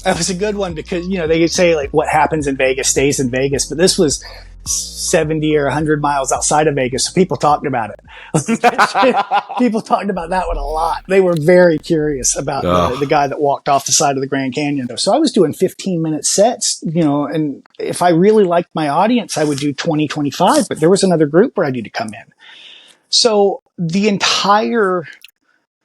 That was a good one because, they could say like what happens in Vegas stays in Vegas, but this was 70 or 100 miles outside of Vegas. So people talked about it. People talked about that one a lot. They were very curious about the guy that walked off the side of the Grand Canyon. So I was doing 15-minute sets, and if I really liked my audience, I would do 20, 25, but there was another group where I needed to come in. So the entire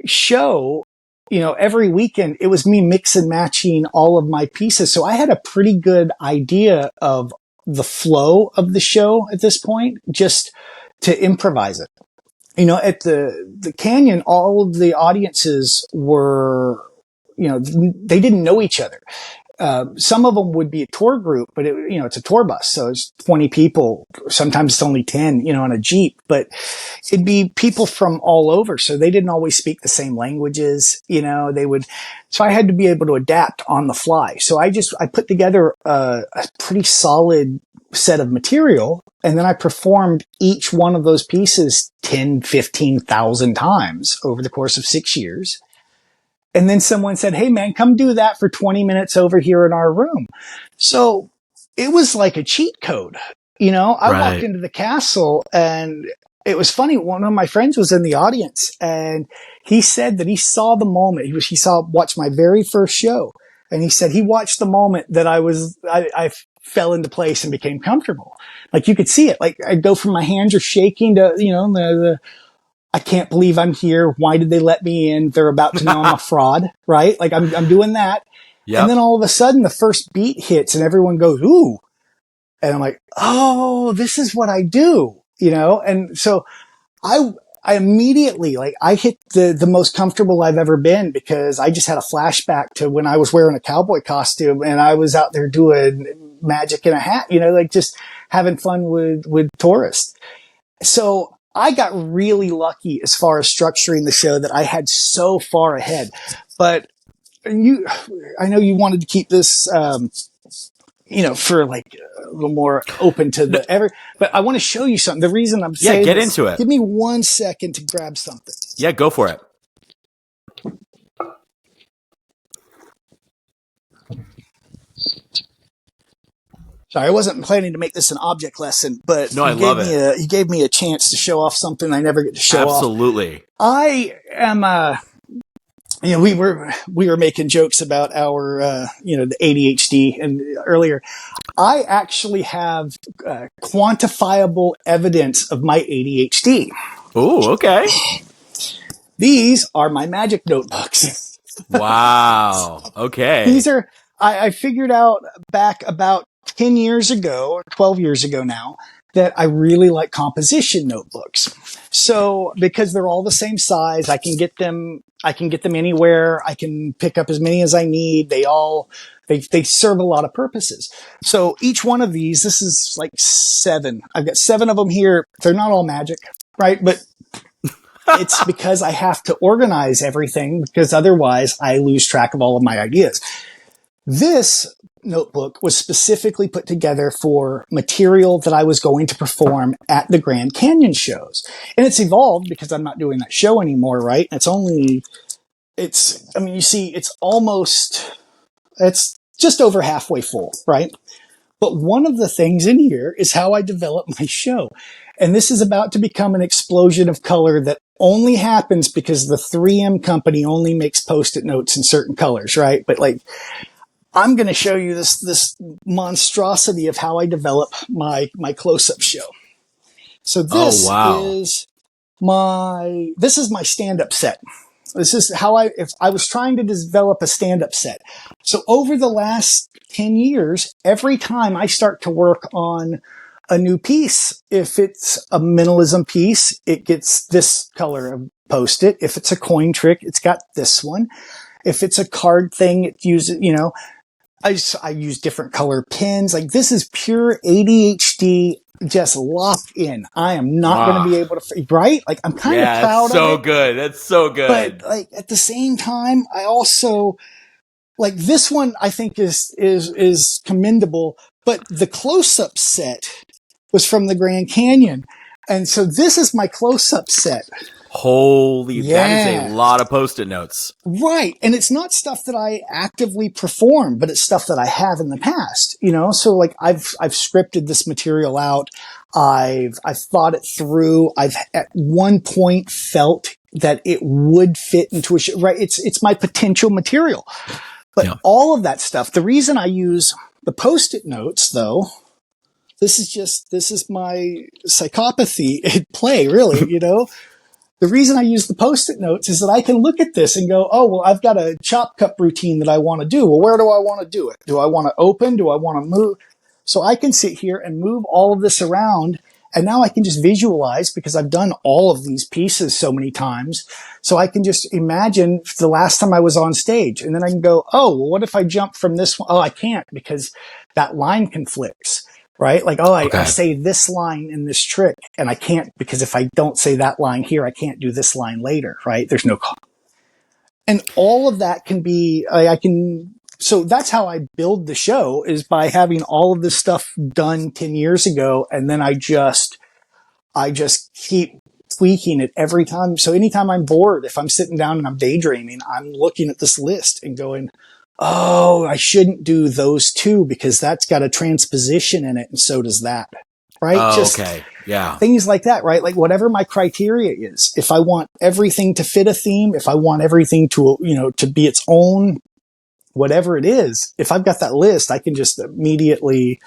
show, every weekend, it was me mix and matching all of my pieces. So I had a pretty good idea of the flow of the show at this point, just to improvise it. At the Canyon, all of the audiences were, they didn't know each other. Some of them would be a tour group, but it's a tour bus. So it's 20 people. Sometimes it's only 10, on a Jeep, but it'd be people from all over. So they didn't always speak the same languages, so I had to be able to adapt on the fly. So I put together a pretty solid set of material, and then I performed each one of those pieces 10, 15,000 times over the course of 6 years. And then someone said, "Hey man, come do that for 20 minutes over here in our room." So it was like a cheat code. I walked into the castle and it was funny. One of my friends was in the audience and he said that he saw the moment. He watched my very first show. And he said he watched the moment that I fell into place and became comfortable. Like you could see it. Like I'd go from my hands are shaking to, I can't believe I'm here. Why did they let me in? They're about to know I'm a fraud, right? Like I'm doing that. Yep. And then all of a sudden the first beat hits and everyone goes, "Ooh." And I'm like, "Oh, this is what I do," And so I immediately, I hit the most comfortable I've ever been because I just had a flashback to when I was wearing a cowboy costume and I was out there doing magic in a hat, just having fun with tourists. So I got really lucky as far as structuring the show that I had so far ahead. But I know you wanted to keep this, for like a little more open to but I want to show you something. The reason I'm saying get into it. Give me 1 second to grab something. Yeah, go for it. Sorry, I wasn't planning to make this an object lesson, but no, I love it. You gave me a chance to show off something I never get to show off. Absolutely. I am, we were making jokes about our, the ADHD and earlier. I actually have quantifiable evidence of my ADHD. Oh, okay. These are my magic notebooks. Wow. Okay. These are, I figured out back about 10 years ago, or 12 years ago now, that I really like composition notebooks. So because they're all the same size, I can get them anywhere. I can pick up as many as I need. They serve a lot of purposes. So each one of these, this is like 7. I've got 7 of them here. They're not all magic, right? But it's because I have to organize everything because otherwise I lose track of all of my ideas. This notebook was specifically put together for material that I was going to perform at the Grand Canyon shows. And it's evolved because I'm not doing that show anymore, right? It's just over halfway full, right? But one of the things in here is how I develop my show. And this is about to become an explosion of color that only happens because the 3M company only makes Post-it notes in certain colors, right? But I'm going to show you this monstrosity of how I develop my close-up show. So this is my stand-up set. This is how if I was trying to develop a stand-up set. So over the last 10 years, every time I start to work on a new piece, if it's a minimalism piece, it gets this color of Post-it. If it's a coin trick, it's got this one. If it's a card thing, it uses, I use different color pens. Like this is pure ADHD, just locked in. I am not going to be able to, right? Like I'm kind of proud of it. So good. That's so good. But at the same time, I also this one I think is commendable, but the close-up set was from the Grand Canyon. And so this is my close-up set. Holy, that is a Yeah. lot of Post-it notes. Right. And it's not stuff that I actively perform, but it's stuff that I have in the past, you know? So like I've scripted this material out. I've thought it through. I've at one point felt that it would fit into a show, right? It's my potential material. But all of that stuff, the reason I use the Post-it notes though, this is my psychopathy at play, really, you know? The reason I use the Post-it notes is that I can look at this and go, oh, well, I've got a chop cup routine that I want to do. Well, where do I want to do it? Do I want to open? Do I want to move? So I can sit here and move all of this around. And now I can just visualize because I've done all of these pieces so many times. So I can just imagine the last time I was on stage. And then I can go, oh, well, what if I jump from this one? Oh, I can't because that line conflicts. Right? Like, oh, I say this line in this trick and I can't because if I don't say that line here, I can't do this line later, right? There's no call. And all of that can be, so that's how I build the show is by having all of this stuff done 10 years ago. And then I just keep tweaking it every time. So anytime I'm bored, if I'm sitting down and I'm daydreaming, I'm looking at this list and going, oh, I shouldn't do those two because that's got a transposition in it. And so does that. Right. Oh, just okay. Yeah. Things like that. Right. Like whatever my criteria is, if I want everything to fit a theme, if I want everything to, you know, to be its own, whatever it is, if I've got that list, I can just immediately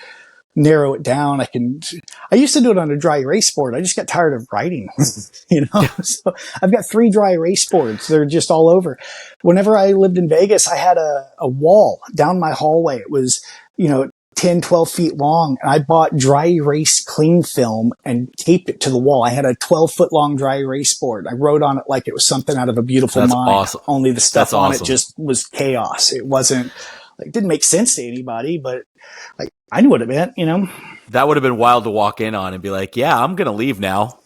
narrow it down. I used to do it on a dry erase board. I just got tired of writing, you know, so I've got 3 dry erase boards. They're just all over. Whenever I lived in Vegas, I had a wall down my hallway. It was, you know, 10, 12 feet long. And I bought dry erase cling film and taped it to the wall. I had a 12-foot long dry erase board. I wrote on it like it was something out of A Beautiful That's Mind. awesome. Only the stuff That's on awesome. it just was chaos. It wasn't like, it didn't make sense to anybody, but like I knew what it meant, you know? That would have been wild to walk in on and be like, yeah, I'm going to leave now.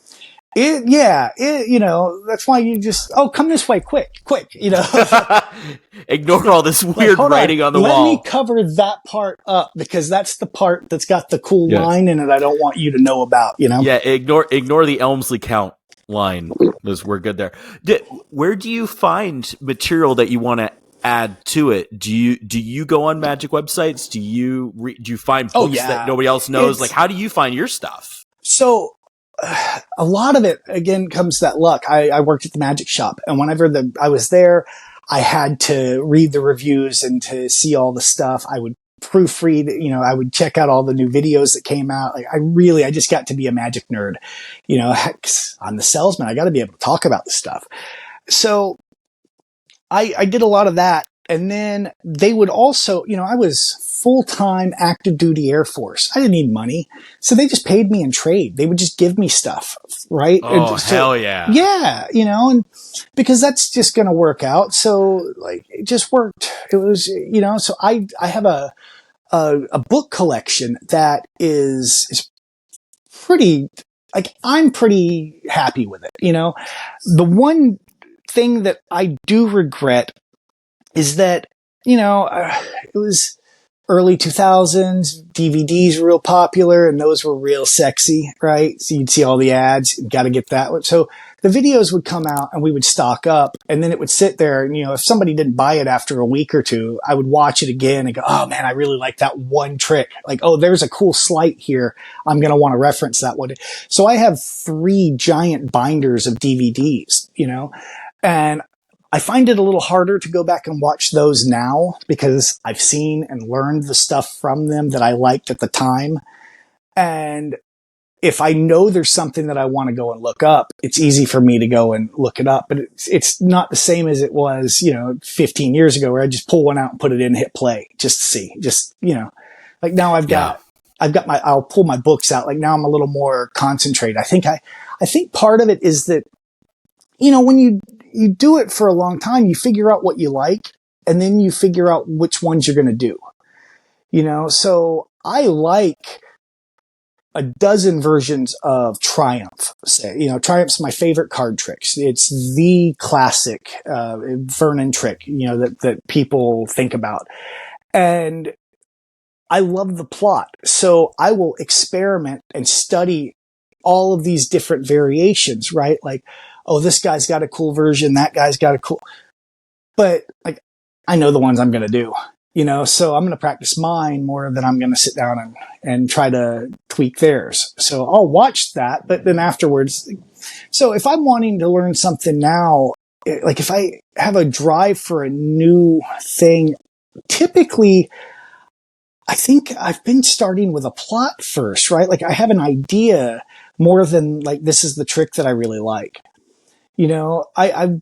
You know, that's why you just, oh, come this way, quick, you know. Ignore all this weird writing on the wall. Let me cover that part up because that's the part that's got the cool line in it I don't want you to know about, you know? Yeah, ignore the Elmsley Count line. We're good there. Where do you find material that you want to add to it? Do you go on magic websites? Do you find books that nobody else knows? Like, how do you find your stuff? So a lot of it again comes to that luck. I worked at the magic shop, and whenever I was there, I had to read the reviews and to see all the stuff. I would proofread, you know, I would check out all the new videos that came out. Like I just got to be a magic nerd, you know. Heck, I'm the salesman. I got to be able to talk about this stuff. So I did a lot of that. And then they would also, you know, I was full-time active duty Air Force. I didn't need money. So they just paid me in trade. They would just give me stuff, right? Oh, hell yeah. Yeah, you know, and because that's just going to work out. So like it just worked. It was, you know, so I have a book collection that is pretty, like I'm pretty happy with it. You know, the one thing that I do regret is that, you know, it was early 2000s, DVDs were real popular and those were real sexy, right? So you'd see all the ads, you got to get that one. So the videos would come out and we would stock up and then it would sit there and, you know, if somebody didn't buy it after a week or two, I would watch it again and go, oh man, I really like that one trick. Like, oh, there's a cool sleight here. I'm going to want to reference that one. So I have 3 giant binders of DVDs, you know, and I find it a little harder to go back and watch those now because I've seen and learned the stuff from them that I liked at the time. And if I know there's something that I want to go and look up, it's easy for me to go and look it up. But it's not the same as it was, you know, 15 years ago where I just pull one out and put it in and hit play just to see. Just, you know, like now I'll pull my books out. Like now I'm a little more concentrated. I think part of it is that, you know, when you do it for a long time, you figure out what you like, and then you figure out which ones you're going to do. You know, so I like a dozen versions of Triumph. Say, you know, Triumph's my favorite card tricks. It's the classic Vernon trick, you know, that people think about. And I love the plot. So I will experiment and study all of these different variations, right? Like, oh, this guy's got a cool version, that guy's got a cool, but like, I know the ones I'm going to do, so I'm going to practice mine more than I'm going to sit down and try to tweak theirs. So I'll watch that, but then afterwards, so if I'm wanting to learn something now, like if I have a drive for a new thing, typically I think I've been starting with a plot first, right? Like I have an idea more than like, this is the trick that I really like. I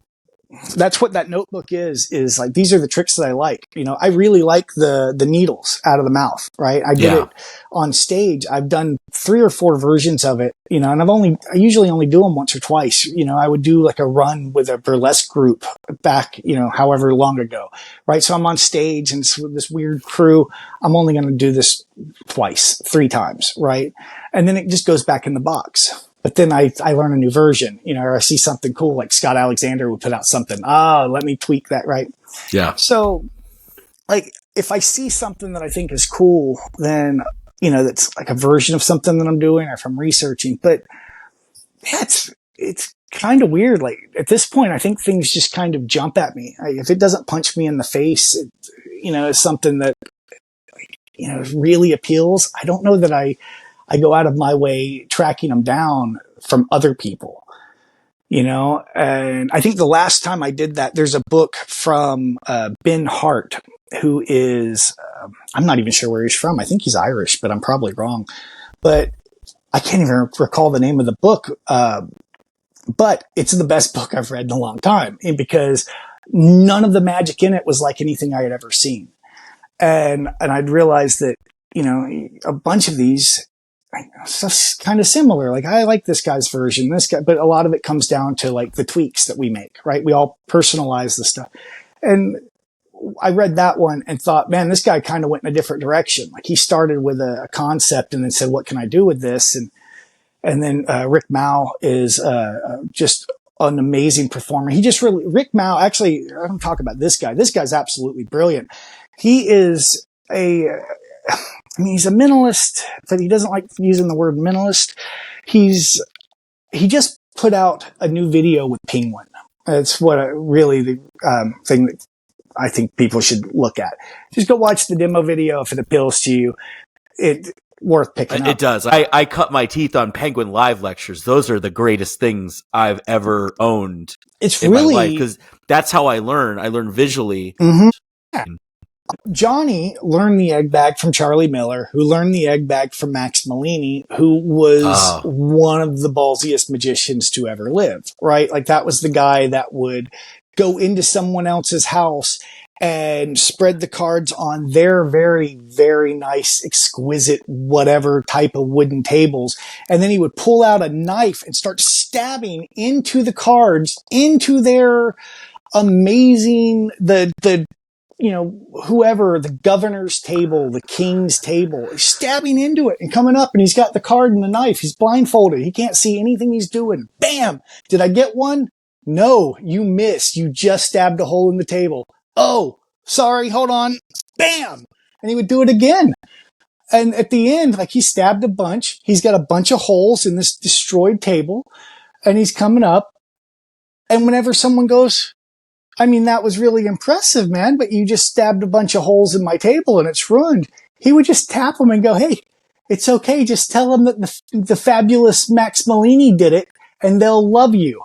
that's what that notebook is like, these are the tricks that I like. I really like the needles out of the mouth, right? I did it on stage. I've done 3 or 4 versions of it, and I usually only do them once or twice. I would do like a run with a burlesque group back, however long ago, right? So I'm on stage and it's with this weird crew. I'm only going to do this twice, 3 times, right? And then it just goes back in the box. But then I learn a new version, or I see something cool, like Scott Alexander would put out something. Let me tweak that, right? Yeah. So, like, if I see something that I think is cool, then, that's like a version of something that I'm doing or if I'm researching. But it's kind of weird. Like, at this point, I think things just kind of jump at me. If it doesn't punch me in the face, it's something that, really appeals. I don't know that I go out of my way tracking them down from other people, and I think the last time I did that, there's a book from Ben Hart, who is, I'm not even sure where he's from. I think he's Irish, but I'm probably wrong. But I can't even recall the name of the book. But it's the best book I've read in a long time, and because none of the magic in it was like anything I had ever seen. And I'd realized that, a bunch of these, stuff's kind of similar. Like, I like this guy's version, but a lot of it comes down to like the tweaks that we make, right? We all personalize the stuff. And I read that one and thought, man, this guy kind of went in a different direction. Like, he started with a concept and then said, what can I do with this? And then, Rick Mao is, just an amazing performer. Rick Mao, actually, I don't talk about this guy. This guy's absolutely brilliant. He is he's a minimalist, but he doesn't like using the word minimalist. He just put out a new video with Penguin. That's what really the thing that I think people should look at. Just go watch the demo video if it appeals to you. It's worth picking up. It does. I cut my teeth on Penguin live lectures. Those are the greatest things I've ever owned in my life, because that's how I learn. I learn visually. Mm-hmm. Yeah. Johnny learned the egg bag from Charlie Miller, who learned the egg bag from Max Malini, who was one of the ballsiest magicians to ever live, right? Like, that was the guy that would go into someone else's house and spread the cards on their very, very nice, exquisite, whatever type of wooden tables. And then he would pull out a knife and start stabbing into the cards, into their amazing, whoever, the governor's table, the king's table, stabbing into it and coming up, and he's got the card and the knife. He's blindfolded. He can't see anything he's doing. Bam! Did I get one? No, you missed. You just stabbed a hole in the table. Oh, sorry, hold on. Bam! And he would do it again. And at the end, like, he stabbed a bunch. He's got a bunch of holes in this destroyed table, and he's coming up. And whenever someone goes, I mean, that was really impressive, man, but you just stabbed a bunch of holes in my table and it's ruined. He would just tap them and go, hey, it's okay. Just tell them that the fabulous Max Malini did it and they'll love you.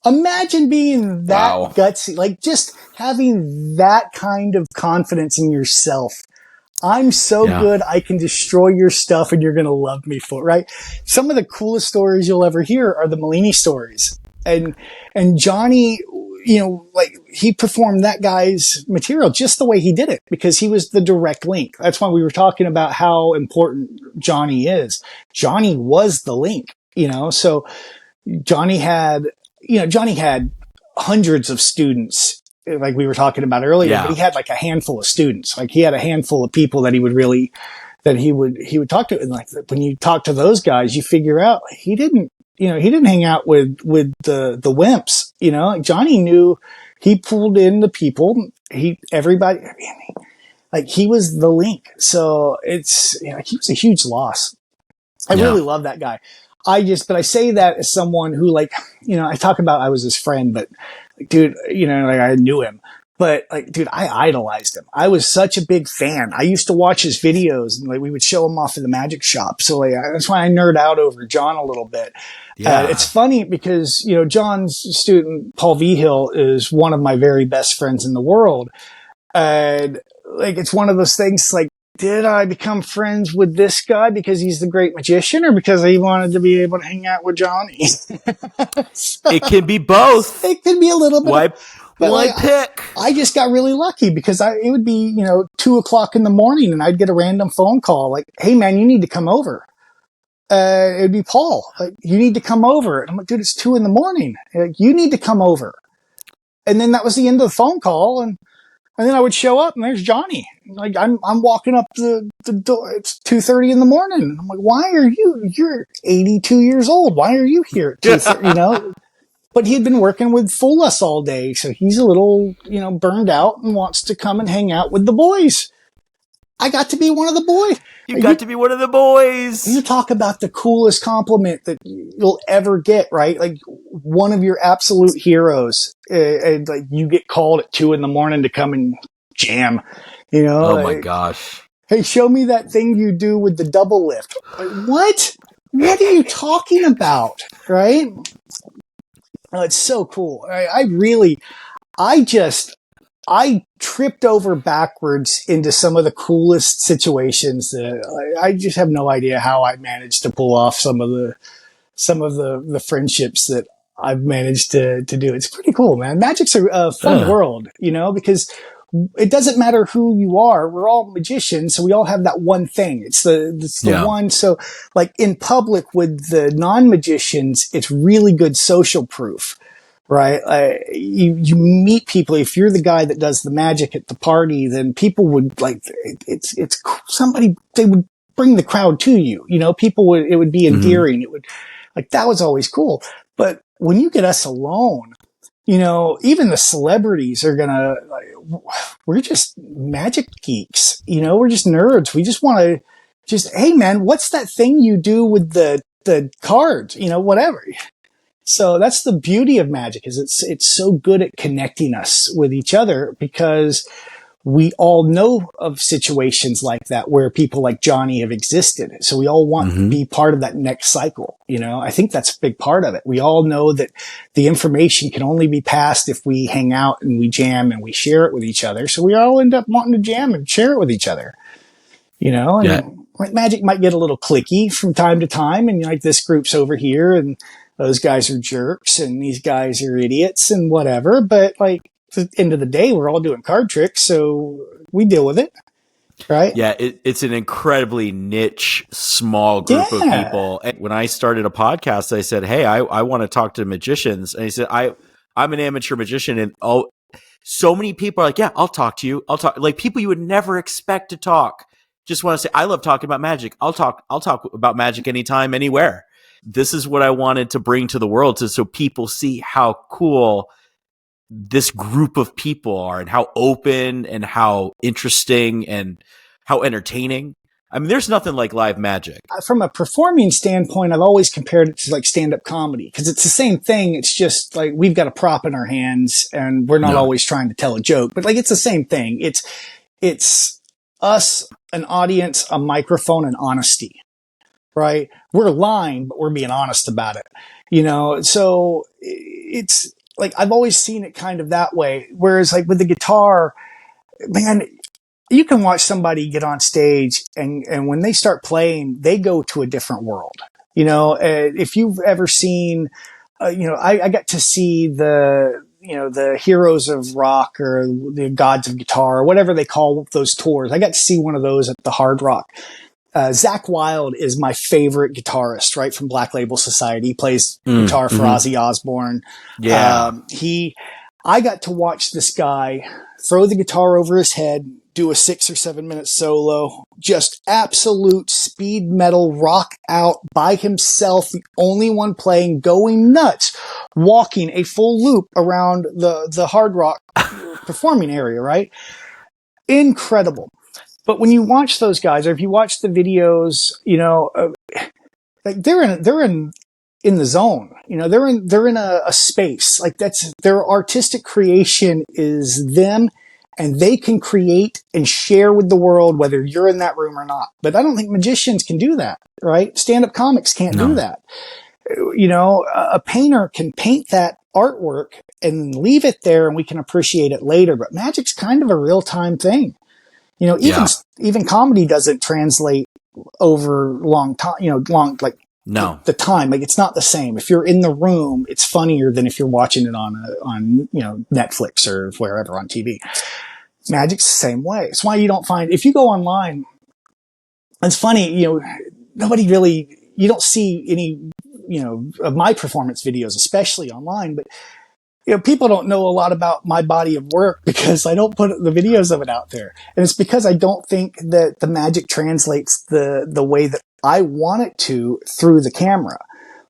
Imagine being that gutsy, like just having that kind of confidence in yourself. I'm so good, I can destroy your stuff and you're going to love me for it, right? Some of the coolest stories you'll ever hear are the Malini stories. And Johnny, like, he performed that guy's material just the way he did it because he was the direct link. That's why we were talking about how important Johnny is. Johnny was the link, so Johnny had hundreds of students, like we were talking about earlier, but he had like a handful of students. Like, he had a handful of people that he would talk to. And like, when you talk to those guys, you figure out he didn't hang out with the wimps, Johnny knew he pulled in the people, everybody, like, he was the link. So it's, he was a huge loss. I really love that guy. but I say that as someone who, like, I talk about I was his friend, but like, dude, like I knew him, but like, dude, I idolized him. I was such a big fan. I used to watch his videos and like we would show him off at the magic shop. So like, that's why I nerd out over John a little bit. Yeah. It's funny because, John's student, Paul Vigil, is one of my very best friends in the world. And like, it's one of those things like, did I become friends with this guy because he's the great magician or because he wanted to be able to hang out with Johnny? It can be both. It could be a little bit. Why pick? I just got really lucky because it would be, 2:00 in the morning and I'd get a random phone call like, hey man, you need to come over. It'd be Paul. Like, you need to come over. And I'm like, dude, it's 2 a.m. Like, you need to come over. And then that was the end of the phone call. And then I would show up and there's Johnny. Like I'm walking up the door. It's 2:30 in the morning. And I'm like, why are you're 82 years old. Why are you here at 2:30, But he'd been working with Fool Us all day. So he's a little, burned out and wants to come and hang out with the boys. I got to be one of the boys. You got to be one of the boys. You talk about the coolest compliment that you'll ever get, right? Like one of your absolute heroes. And like you get called at 2 a.m. to come and jam, Oh like, my gosh. hey, show me that thing you do with the double lift. Like, what? What are you talking about? Right? Oh, it's so cool. I tripped over backwards into some of the coolest situations that I just have no idea how I managed to pull off some of the friendships that I've managed to do. It's pretty cool, man. Magic's a fun world, because it doesn't matter who you are. We're all magicians. So we all have that one thing. It's the one. So like in public with the non-magicians, it's really good social proof. Right. You meet people. If you're the guy that does the magic at the party, then people would like, it's somebody, they would bring the crowd to you. It would be endearing. It would like, that was always cool. But when you get us alone, even the celebrities are gonna, we're just magic geeks. We're just nerds. We just want to hey man, what's that thing you do with the cards? Whatever. So that's the beauty of magic is it's so good at connecting us with each other because we all know of situations like that where people like Johnny have existed. So we all want to be part of that next cycle. I think that's a big part of it. We all know that the information can only be passed if we hang out and we jam and we share it with each other. So we all end up wanting to jam and share it with each other, and magic might get a little cliquey from time to time. And like this group's over here and those guys are jerks and these guys are idiots and whatever. But like at the end of the day, we're all doing card tricks. So we deal with it. Right. Yeah. It's an incredibly niche, small group of people. And when I started a podcast, I said, hey, I want to talk to magicians. And he said, I'm an amateur magician. And so many people are like, yeah, I'll talk to you. I'll talk like people you would never expect to talk. Just want to say, I love talking about magic. I'll talk about magic anytime, anywhere. This is what I wanted to bring to the world so people see how cool this group of people are and how open and how interesting and how entertaining. I mean, there's nothing like live magic. From a performing standpoint, I've always compared it to like stand-up comedy because it's the same thing. It's just like we've got a prop in our hands and we're not always trying to tell a joke, but like it's the same thing. It's us, an audience, a microphone, and honesty. Right? We're lying, but we're being honest about it. So it's like, I've always seen it kind of that way. Whereas like with the guitar, man, you can watch somebody get on stage and when they start playing, they go to a different world. If you've ever seen, I got to see the heroes of rock or the gods of guitar or whatever they call those tours. I got to see one of those at the Hard Rock. Zakk Wylde is my favorite guitarist, right? From Black Label Society. He plays guitar for Ozzy Osbourne. Yeah. I got to watch this guy throw the guitar over his head, do a 6 or 7 minute solo, just absolute speed metal rock out by himself, the only one playing, going nuts, walking a full loop around the Hard Rock performing area, right? Incredible. But when you watch those guys, or if you watch the videos, like they're in in the zone. They're in a space like that's their artistic creation is them, and they can create and share with the world whether you're in that room or not. But I don't think magicians can do that, right? Stand-up comics can't do that. A painter can paint that artwork and leave it there and we can appreciate it later. But magic's kind of a real-time thing. Even comedy doesn't translate over long time, the time. Like, it's not the same. If you're in the room, it's funnier than if you're watching it on Netflix or wherever on TV. Magic's the same way. It's why you don't find, if you go online, it's funny, nobody really, you don't see any, of my performance videos, especially online, but people don't know a lot about my body of work because I don't put the videos of it out there. And it's because I don't think that the magic translates the way that I want it to through the camera.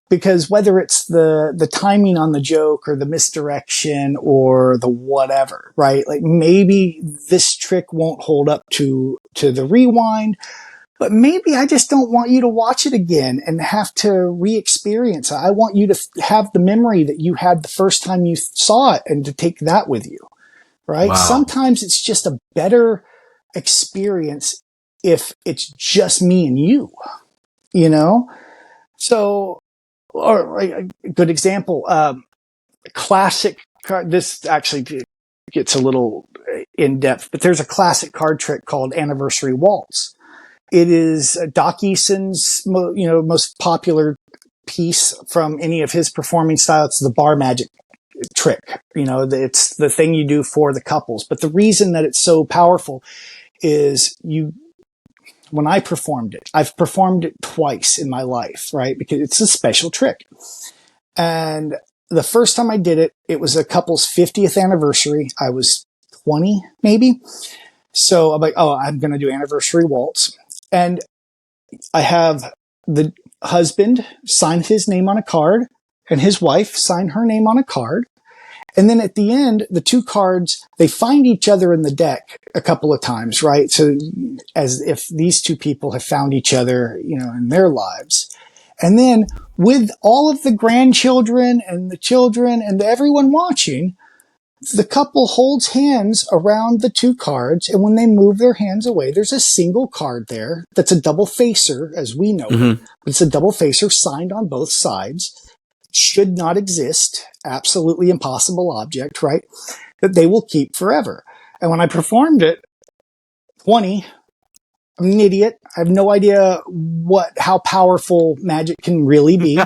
Because whether it's the timing on the joke or the misdirection or the whatever, right? Like, maybe this trick won't hold up to the rewind, but maybe I just don't want you to watch it again and have to re-experience it. I want you to have the memory that you had the first time you saw it and to take that with you, right? Wow. Sometimes it's just a better experience if it's just me and you, So, or a good example, classic card. This actually gets a little in depth, but there's a classic card trick called Anniversary Waltz. It is Doc Eason's, most popular piece from any of his performing styles. It's the bar magic trick. It's the thing you do for the couples. But the reason that it's so powerful is when I performed it, I've performed it twice in my life, right? Because it's a special trick. And the first time I did it, it was a couple's 50th anniversary. I was 20, maybe. So I'm like, I'm going to do Anniversary Waltz. And I have the husband sign his name on a card and his wife sign her name on a card. And then at the end, the two cards, they find each other in the deck a couple of times, right? So as if these two people have found each other, in their lives. And then with all of the grandchildren and the children and everyone watching, the couple holds hands around the two cards, and when they move their hands away, there's a single card there that's a double facer, as we know it. It's a double facer signed on both sides. Should not exist. Absolutely impossible object, right? That they will keep forever. And when I performed it, 20, I'm an idiot. I have no idea how powerful magic can really be.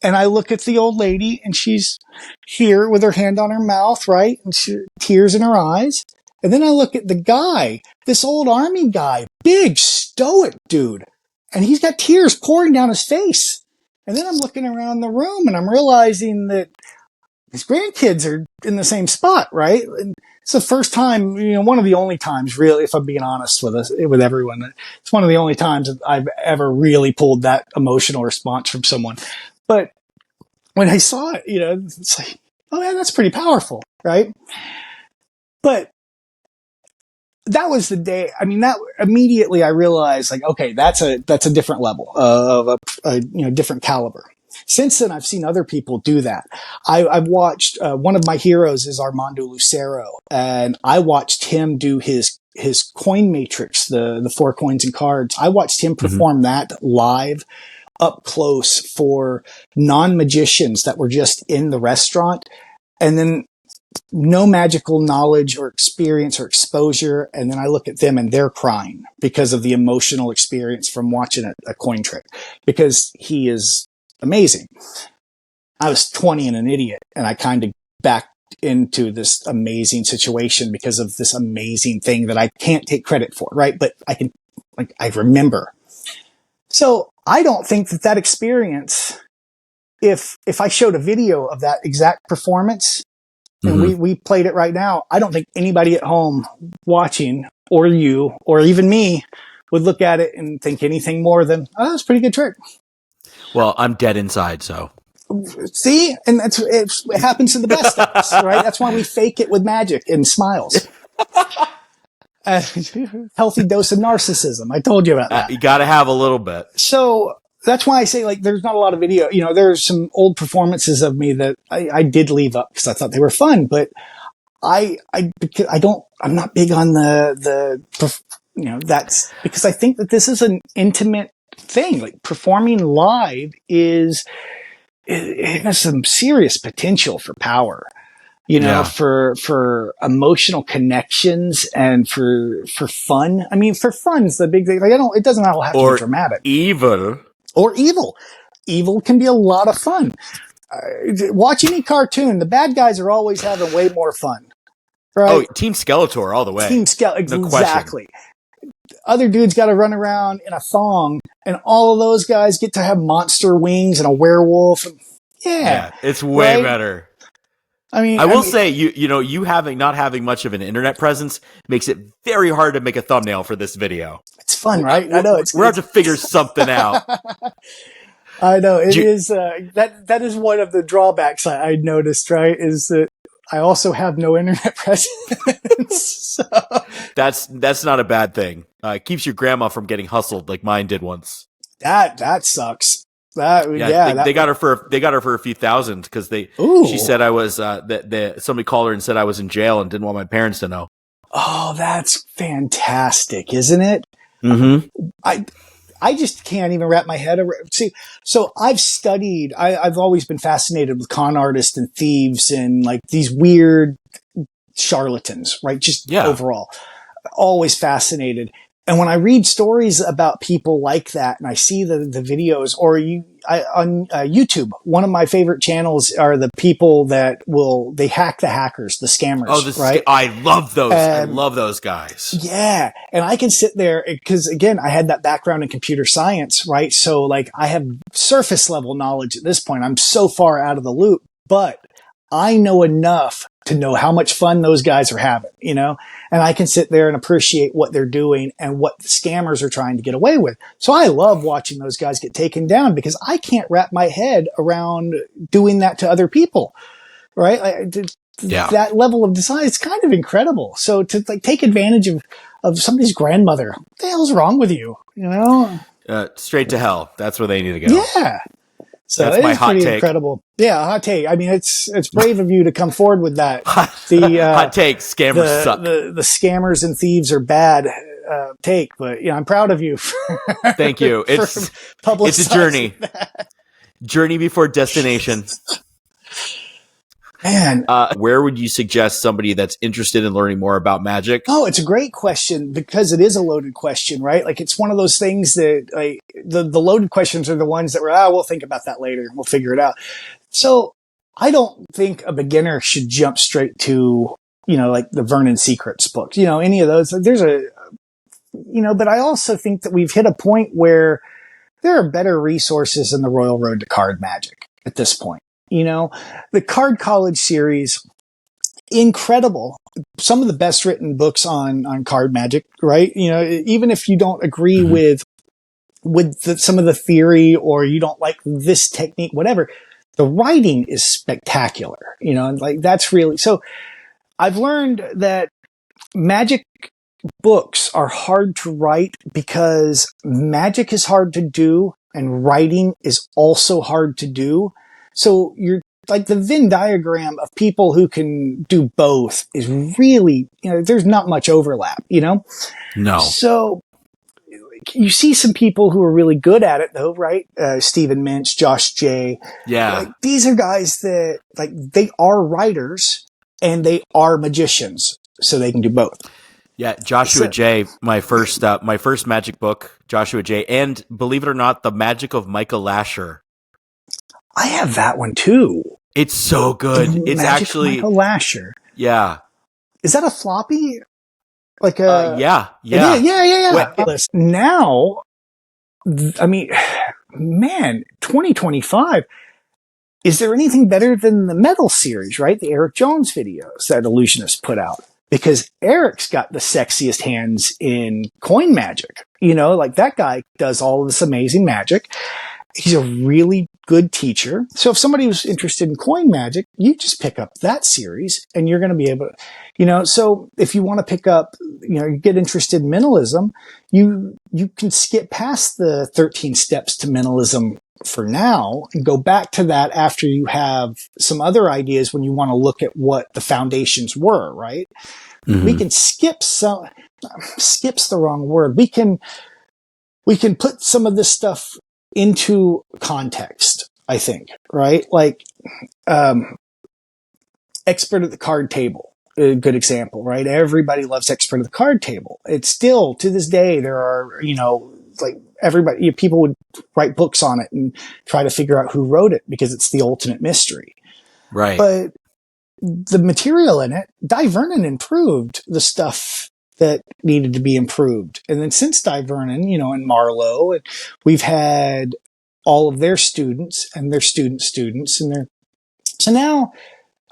And I look at the old lady, and she's here with her hand on her mouth, right? And tears in her eyes. And then I look at the guy, this old army guy, big, stoic dude. And he's got tears pouring down his face. And then I'm looking around the room, and I'm realizing that his grandkids are in the same spot, right? And it's the first time, one of the only times, really, if I'm being honest with everyone, it's one of the only times that I've ever really pulled that emotional response from someone. But when I saw it, it's like, oh yeah, that's pretty powerful, right? But that was the day. I mean, that immediately I realized, like, okay, that's a different level of a different caliber. Since then, I've seen other people do that. I've watched, one of my heroes is Armando Lucero, and I watched him do his coin matrix, the 4 coins and cards. I watched him perform that live up close for non-magicians that were just in the restaurant, and then no magical knowledge or experience or exposure. And then I look at them and they're crying because of the emotional experience from watching a coin trick, because he is amazing. I was 20 and an idiot, and I kind of backed into this amazing situation because of this amazing thing that I can't take credit for, right? But I remember. So I don't think that experience, if I showed a video of that exact performance and we played it right now, I don't think anybody at home watching, or you, or even me, would look at it and think anything more than, oh, that's a pretty good trick. Well, I'm dead inside, so. See? And it happens to the best of us, right? That's why we fake it with magic and smiles. Healthy dose of narcissism. I told you about that. You got to have a little bit. So that's why I say, like, there's not a lot of video. You know, there's some old performances of me that I did leave up because I thought they were fun, but because I'm not big on you know, that's because I think that this is an intimate thing. Like, performing live it has some serious potential for power, you know, for emotional connections and for fun. I mean, for fun's the big thing. Like, it doesn't all have to be dramatic. Or evil. Evil can be a lot of fun. Watch any cartoon. The bad guys are always having way more fun. Right? Oh, Team Skeletor all the way. Team Skeletor, exactly. Other dudes got to run around in a thong, and all of those guys get to have monster wings and a werewolf. Yeah, it's way better. I mean, I will say, you know, you not having much of an internet presence makes it very hard to make a thumbnail for this video. It's fun, right? I know. We're going to figure something out. I know it is. That is one of the drawbacks I noticed. Right, is that I also have no internet presence. So. That's not a bad thing. It keeps your grandma from getting hustled like mine did once. That sucks. They got her for a few thousand because she said I was somebody called her and said I was in jail and didn't want my parents to know. Oh, that's fantastic, isn't it? Mm-hmm. I just can't even wrap my head around. See, so I've studied. I've always been fascinated with con artists and thieves and like these weird charlatans, right? Just overall, always fascinated. And when I read stories about people like that, and I see the videos, or on YouTube, one of my favorite channels are the people that they hack the hackers, the scammers. Oh, right? I love those. I love those guys. Yeah. And I can sit there because, again, I had that background in computer science, right? So like I have surface level knowledge at this point. I'm so far out of the loop, but I know enough to know how much fun those guys are having, you know, and I can sit there and appreciate what they're doing and what the scammers are trying to get away with. So I love watching those guys get taken down because I can't wrap my head around doing that to other people, right? That level of design is kind of incredible. So to like take advantage of somebody's grandmother, what the hell's wrong with you? You know, straight to hell. That's where they need to go. Yeah. So that's my hot take. Incredible. Yeah, hot take. I mean, it's brave of you to come forward with that. Hot take. Scammers suck. The scammers and thieves are bad take, but I'm proud of you. Thank you. It's a journey. Journey before destination. Man, where would you suggest somebody that's interested in learning more about magic? Oh, it's a great question because it is a loaded question, right? Like it's one of those things that like the loaded questions are the ones that we'll think about that later. We'll figure it out. So I don't think a beginner should jump straight to, like the Vernon Secrets books, any of those. There's but I also think that we've hit a point where there are better resources in the Royal Road to Card Magic at this point. The Card College series, incredible. Some of the best written books on card magic, right? Even if you don't agree with some of the theory or you don't like this technique, whatever, the writing is spectacular, and like that's really, so I've learned that magic books are hard to write because magic is hard to do and writing is also hard to do. So you're like the Venn diagram of people who can do both is really, there's not much overlap, No. So you see some people who are really good at it though, right? Stephen Minch, Josh J. Yeah. Like, these are guys that like they are writers and they are magicians, so they can do both. Yeah. Joshua J. My first magic book, Joshua J. And believe it or not, The Magic of Micah Lasher. I have that one too. It's so good. It's actually Michael Lasher. Yeah. Is that a floppy? Like a yeah. Wait, now, I mean, man, 2025. Is there anything better than the Metal series, right? The Eric Jones videos that Illusionist put out. Because Eric's got the sexiest hands in coin magic. Like that guy does all of this amazing magic. He's a really good teacher. So if somebody was interested in coin magic, you just pick up that series and you're going to be able to, so if you want to pick up, you get interested in mentalism, you can skip past the 13 steps to mentalism for now and go back to that after you have some other ideas when you want to look at what the foundations were, right? Mm-hmm. We can skip's the wrong word. We can put some of this stuff into context, I think, right? Like, expert at the card table, a good example, right? Everybody loves expert at the card table. It's still, to this day, there are, like everybody, people would write books on it and try to figure out who wrote it because it's the ultimate mystery. Right. But the material in it, Di Vernon improved the stuff that needed to be improved. And then since Di Vernon, and Marlowe, we've had all of their students and their students and so now,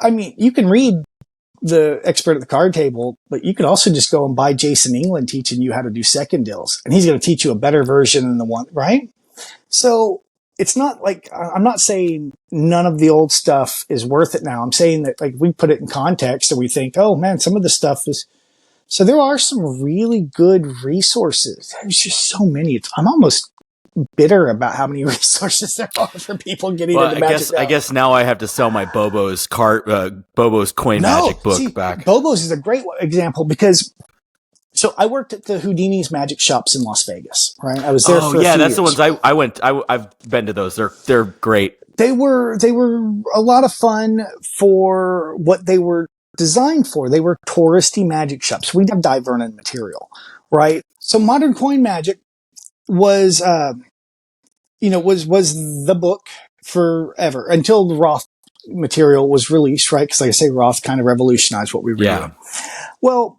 I mean, you can read the expert at the card table, but you could also just go and buy Jason England teaching you how to do second deals, and he's going to teach you a better version than the one, right? So it's not like, I'm not saying none of the old stuff is worth it now. I'm saying that, like, we put it in context and we think, oh man, some of the stuff is, so there are some really good resources. There's just so many. I'm almost bitter about how many resources there are for people getting into magic. I guess now I have to sell my Bobo's coin magic book back. Bobo's is a great example because, so I worked at the Houdini's magic shops in Las Vegas, right? I was there for a few years. The ones I've been to those. They're great. They were a lot of fun for what they were designed for. They were touristy magic shops. We have Di Vernon material, right? So modern coin magic was, was the book forever until the Roth material was released, right? Because like I say, Roth kind of revolutionized what we were doing. Well,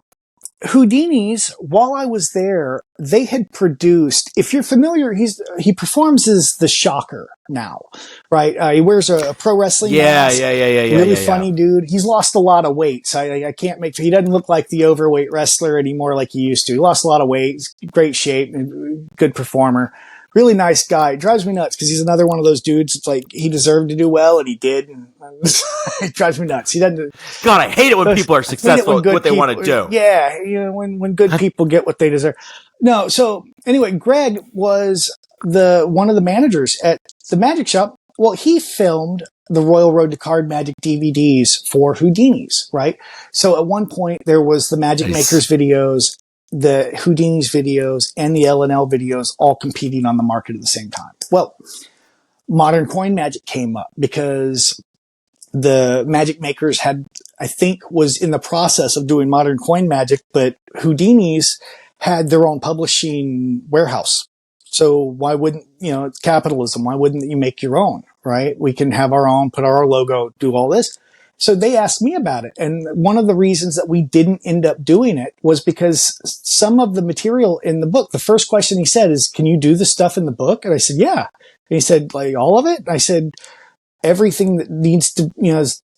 Houdini's, while I was there, they had produced, if you're familiar, he performs as the Shocker now, right? He wears a pro wrestling mask. Really funny dude. He's lost a lot of weight, so I can't he doesn't look like the overweight wrestler anymore like he used to. He lost a lot of weight. He's great shape and good performer. Really nice guy. It drives me nuts because he's another one of those dudes. It's like he deserved to do well and he did. And it drives me nuts. He doesn't. God, I hate it when people are successful at what they want to do. Yeah, when good people get what they deserve. No, so anyway, Greg was one of the managers at the magic shop. Well, he filmed the Royal Road to Card Magic DVDs for Houdini's, right? So at one point there was the Magic Makers videos, the Houdini's videos, and the L&L videos all competing on the market at the same time. Well, modern coin magic came up because the Magic Makers was in the process of doing modern coin magic, but Houdini's had their own publishing warehouse. So why wouldn't, it's capitalism. Why wouldn't you make your own, right? We can have our own, put our logo, do all this. So they asked me about it. And one of the reasons that we didn't end up doing it was because some of the material in the book, the first question he said is, can you do the stuff in the book? And I said, yeah. And he said, like, all of it? And I said, everything that needs to,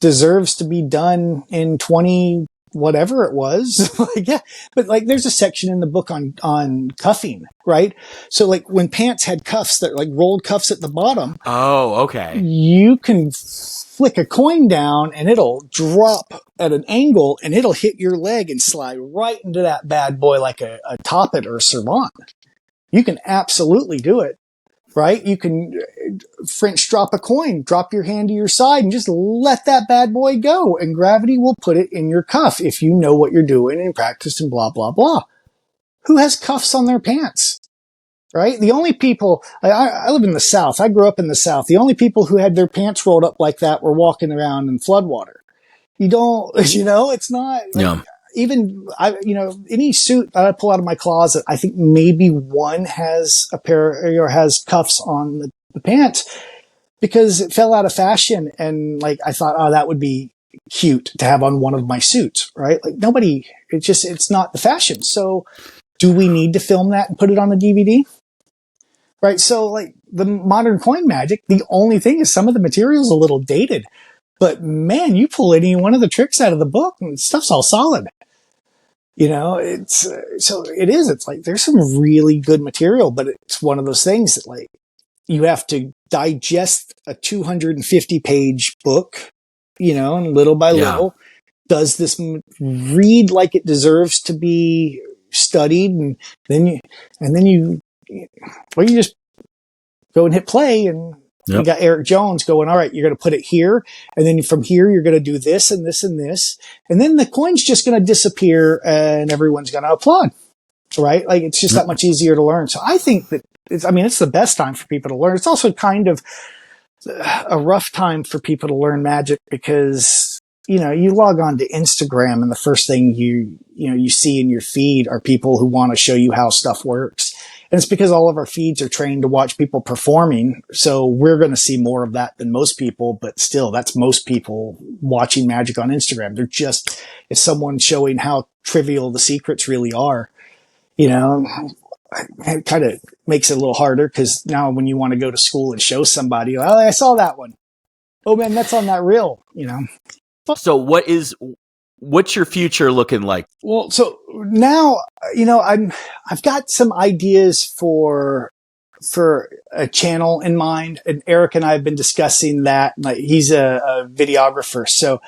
deserves to be done in 20, whatever it was. Like, yeah. But like, there's a section in the book on cuffing, right? So like when pants had cuffs that like rolled cuffs at the bottom. Oh, okay. You can flick a coin down and it'll drop at an angle and it'll hit your leg and slide right into that bad boy like a Toppet or a Servant. You can absolutely do it, right? You can French drop a coin, drop your hand to your side and just let that bad boy go and gravity will put it in your cuff if you know what you're doing and practice and blah, blah, blah. Who has cuffs on their pants? Right? The only people, I live in the South. I grew up in the South. The only people who had their pants rolled up like that were walking around in floodwater. You don't, it's not, even, any suit that I pull out of my closet, I think maybe one has a pair or has cuffs on the pants because it fell out of fashion. And like, I thought, oh, that would be cute to have on one of my suits, right? Like it's not the fashion. So do we need to film that and put it on a DVD? Right. So like the modern coin magic, the only thing is some of the material's a little dated, but man, you pull any one of the tricks out of the book and stuff's all solid. It's like there's some really good material, but it's one of those things that like you have to digest a 250 page book, and little by little. Does this read like it deserves to be studied? And then you just go and hit play, and you got Eric Jones going, all right, you're going to put it here. And then from here, you're going to do this and this and this. And then the coin's just going to disappear and everyone's going to applaud. Right? Like, it's just that much easier to learn. So I think that it's the best time for people to learn. It's also kind of a rough time for people to learn magic because, you log on to Instagram and the first thing you see in your feed are people who want to show you how stuff works. And it's because all of our feeds are trained to watch people performing. So we're going to see more of that than most people, but still, that's most people watching magic on Instagram. It's someone showing how trivial the secrets really are. It kind of makes it a little harder because now when you want to go to school and show somebody, oh, I saw that one. Oh man, that's on that reel, So what's your future looking like? Well, so now, I've got some ideas for a channel in mind, and Eric and I have been discussing that. Like, he's a videographer, so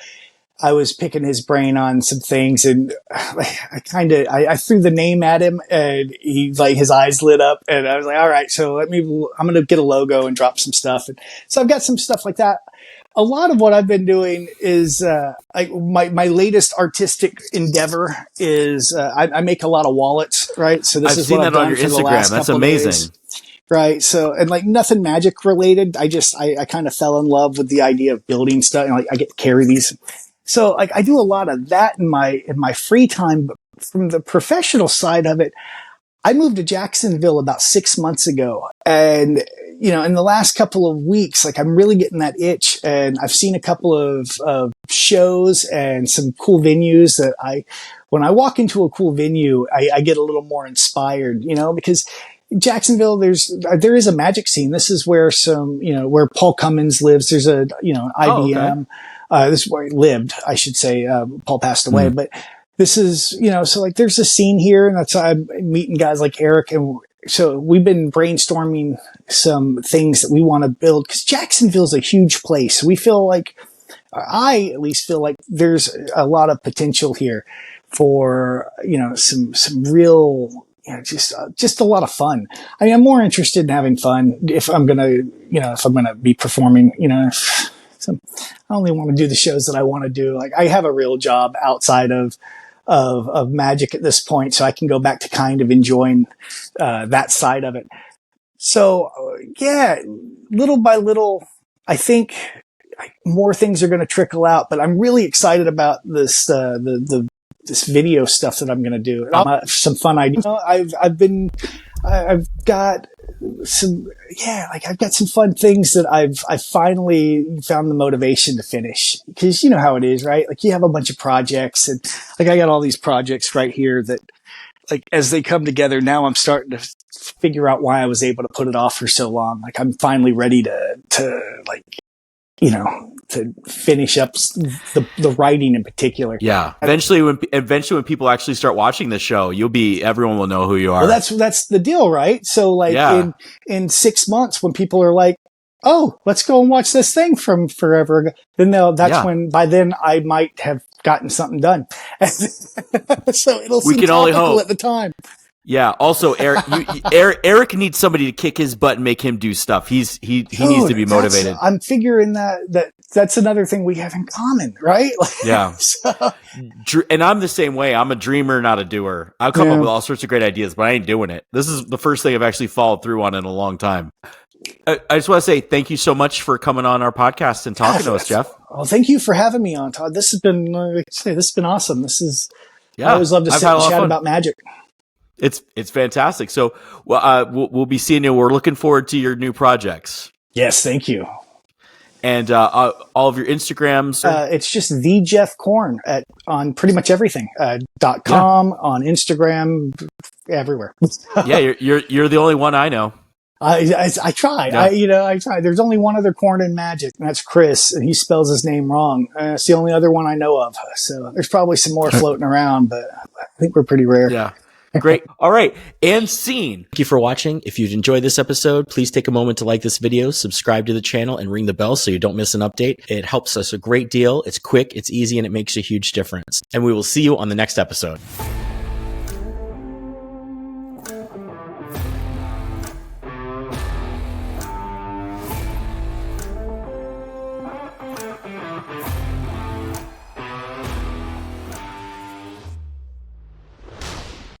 I was picking his brain on some things, and I threw the name at him, and his eyes lit up, and I was like, all right, so I'm going to get a logo and drop some stuff. And so I've got some stuff like that. A lot of what I've been doing is, my latest artistic endeavor is, I make a lot of wallets, right? So I've seen that on your Instagram. That's amazing. Right. So, and nothing magic related. I kind of fell in love with the idea of building stuff, and I get to carry these. So I do a lot of that in my free time, but from the professional side of it, I moved to Jacksonville about 6 months ago, and in the last couple of weeks, I'm really getting that itch, and I've seen a couple of shows and some cool venues that when I walk into a cool venue, I get a little more inspired, because Jacksonville, there is a magic scene. This is where where Paul Cummins lives. There's an IBM. This is where he lived, I should say. Paul passed away, but this is, so there's a scene here, and that's why I'm meeting guys like Eric. And so we've been brainstorming some things that we want to build, because Jacksonville's a huge place. I at least feel like there's a lot of potential here for, some real, just a lot of fun. I mean, I'm more interested in having fun if I'm going to be performing, So I only want to do the shows that I want to do. I have a real job outside of magic at this point, so I can go back to kind of enjoying that side of it. So little by little, I think more things are going to trickle out. But I'm really excited about this this video stuff that I'm going to do. Some fun ideas. I've got some, I've got some fun things that I've finally found the motivation to finish, because you know how it is, right? You have a bunch of projects, and I got all these projects right here that as they come together, now I'm starting to figure out why I was able to put it off for so long. I'm finally ready to finish up the writing in particular. Yeah. Eventually when people actually start watching the show, everyone will know who you are. Well, that's the deal, right? So in 6 months, when people are like, oh, let's go and watch this thing from forever ago, then when by then I might have gotten something done. So it'll seem topical at the time. Yeah. Also, Eric needs somebody to kick his butt and make him do stuff. He needs to be motivated. I'm figuring that's another thing we have in common, right? Yeah. And I'm the same way. I'm a dreamer, not a doer. I'll come up with all sorts of great ideas, but I ain't doing it. This is the first thing I've actually followed through on in a long time. I just want to say thank you so much for coming on our podcast and talking to us, Jeff. Well, thank you for having me on, Todd. This has been awesome. I always love to sit and chat about magic. It's fantastic. So we'll be seeing you. We're looking forward to your new projects. Yes, thank you. And all of your Instagrams. It's just the Jeff Korn on pretty much everything. .com, on Instagram, everywhere. Yeah, you're the only one I know. I tried. Yeah. I tried. There's only one other Korn in magic, and that's Chris, and he spells his name wrong. It's the only other one I know of. So there's probably some more floating around, but I think we're pretty rare. Yeah. Great. All right. And scene. Thank you for watching. If you've enjoyed this episode, please take a moment to like this video, subscribe to the channel, and ring the bell so you don't miss an update. It helps us a great deal. It's quick, it's easy, and it makes a huge difference. And we will see you on the next episode.